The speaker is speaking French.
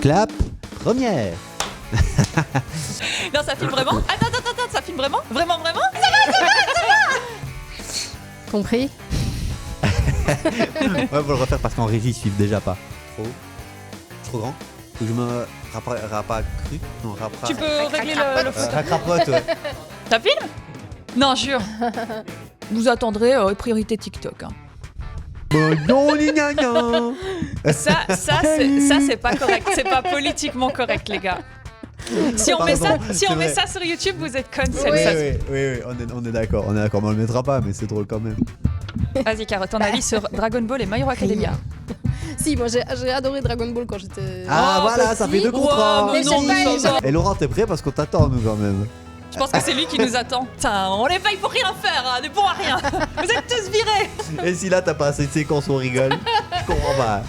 Clap, première. Non, ça filme vraiment. Attends, ça filme vraiment? Vraiment? Compris? Ouais, faut le refaire parce qu'en régie, ils suivent déjà pas. Trop grand. Faut que je me cru. Non, Tu peux régler le Racrapote, ouais. Ça filme? Non, jure. Vous attendrez priorité TikTok. Hein. Non, gna, gna. Ça c'est pas correct. C'est pas politiquement correct, les gars. Si on met ça sur YouTube, vous êtes cancel. Oui, on est d'accord. Mais on le mettra pas, mais c'est drôle quand même. Vas-y, Caro, ton avis sur Dragon Ball et My Hero Academia? Si, moi j'ai adoré Dragon Ball quand j'étais. Ah, voilà, ça fait 2 contre 1. Mais non, Et Laurent, t'es prêt parce qu'on t'attend, nous, quand même. je pense que c'est lui qui nous attend. Putain, on les paye pour rien faire, hein, des bons à rien. Vous êtes tous virés. Et si là, t'as pas assez de séquences, on rigole. Je comprends pas.